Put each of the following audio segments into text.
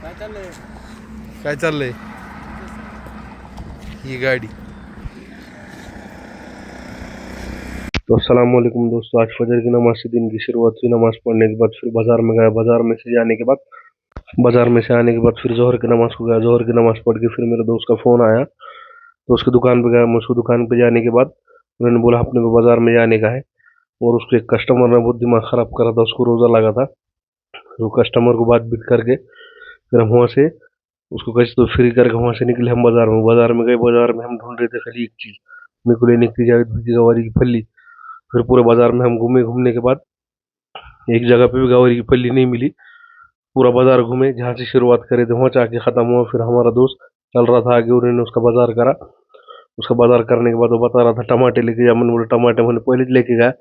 काय चाललंय ये गाड़ी। तो अस्सलाम वालेकुम दोस्तों, आज फजर की नमाज से दिन की शुरुआत हुई। नमाज पढ़ने के बाद फिर बाजार में गया, बाजार में से आने के बाद फिर जोहर की नमाज को गया। जोहर की नमाज पढ़ के फिर मेरे दोस्त का फ़ोन आया तो उसकी दुकान पे गया। मैं उसको दुकान पे जाने के बाद उन्होंने बोला अपने को बाजार में जाने का है, और उसको एक कस्टमर ने बहुत दिमाग ख़राब करा था, उसको रोज़ा लगा था। तो कस्टमर को बात बीत करके फिर हम वहाँ से उसको कैसे तो फ्री करके वहाँ से निकले। हम बाजार में गए। बाजार में हम ढूंढ रहे थे खाली एक चीज़, मेरे को लेने की जावेद भाई की गवारी की फली। फिर पूरे बाजार में हम घूमे। घूमने के बाद एक जगह पे भी गवारी की फली नहीं मिली। पूरा बाजार घूमे, जहाँ से शुरुआत करे थे वहाँ जाके ख़त्म हुआ। फिर हमारा दोस्त चल रहा था आगे, उन्होंने उसका बाजार करा। उसका बाजार करने के बाद वो बता रहा था टमाटे लेके जा। मैंने बोला टमाटे मैंने पहले ही लेके गया।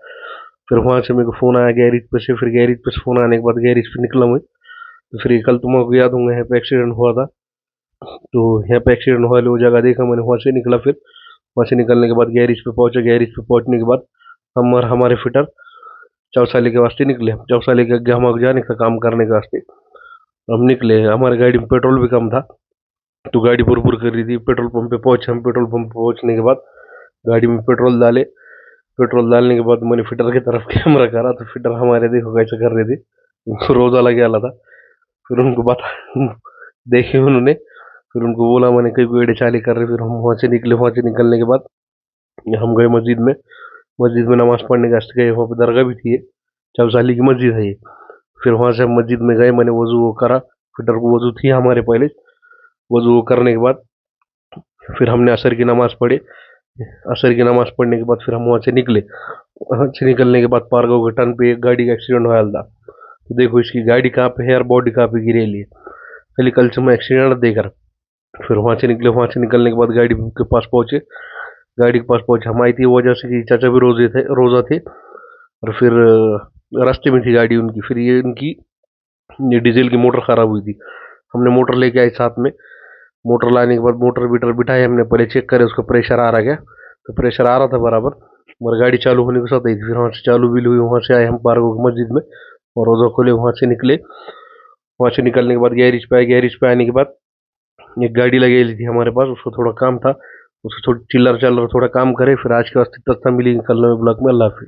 फिर वहाँ से मेरे को फ़ोन आया गैरेज पे से। फिर गैरेज पे से फ़ोन आने के बाद गैरेज पे निकला मैं। तो फिर कल तुमको याद होंगे यहाँ पे एक्सीडेंट हुआ था, तो यहाँ पे एक्सीडेंट हुआ वो जगह देखा मैंने, वहाँ से निकला। फिर वहाँ से निकलने के बाद गैरेज पे पहुंचे। गैरेज पे पहुंचने के बाद हम और हमारे फिटर चौसाली के वास्ते निकले। चौसाली के आगे हम जाने का काम करने के वास्ते हम निकले। हमारी गाड़ी में पेट्रोल भी कम था, तो गाड़ी पुरपुर कर रही थी। पेट्रोल पंप पे पहुंचे हम। पेट्रोल पंप पे पहुंचने के बाद गाड़ी में पेट्रोल डाले। पेट्रोल डालने के बाद मैंने फिटर की तरफ कैमरा करा, तो फिटर हमारे देखो कैसे कर रहे थे, उनको रोजा लगे वाला था। फिर उनको बता देखे उन्होंने। फिर उनको बोला मैंने कई पेड़ चाली कर रहे। फिर हम वहाँ से निकले। वहाँ से निकलने के बाद हम गए मस्जिद में। मस्जिद में नमाज पढ़ने का गए। वहाँ पे दरगाह भी थी, चौसाली की मस्जिद है ये। फिर वहाँ से हम मस्जिद में गए। मैंने वजू वो करा। फिटर को वजू थी हमारे पहले। वजू वो करने के बाद फिर हमने असर की नमाज पढ़ी। असर की नमाज पढ़ने के बाद फिर हम वहाँ से निकले। वहाँ से निकलने के बाद पारगांव के टर्न पे एक गाड़ी का एक्सीडेंट हुआ था। तो देखो इसकी गाड़ी कहाँ पे है और बॉडी कहाँ पे गिरी है। खाली कल से मैं एक्सीडेंट देख रहा। फिर वहाँ से निकले। वहाँ से निकलने के बाद गाड़ी के पास पहुँचे। गाड़ी के पास पहुँचे हम आई थी वजह से कि चाचा भी रोज़ा थे। और फिर रास्ते में थी गाड़ी उनकी। फिर ये इनकी ये डीजल की मोटर ख़राब हुई थी। हमने मोटर लेके आए साथ में। मोटर लाने के बाद मोटर बीटर बिठाए हमने, पहले चेक करे उसका प्रेशर आ रहा क्या। तो प्रेशर आ रहा था बराबर, मगर गाड़ी चालू होने के साथ आई थी। फिर वहाँ से चालू बिल हुई। वहाँ से आए हम पारगो की मस्जिद में और रोज़ा खोले। वहाँ से निकले। वहाँ से निकलने के बाद गैरेज पे आए। गैरेज पे आने के बाद एक गाड़ी लगी थी हमारे पास, उसको थोड़ा काम था, उसको थोड़ी चिल्लर थोड़ा काम करे। फिर आज के वास्ते तत्ता मिली कल नए ब्लॉक में। अल्लाह हाफिज़।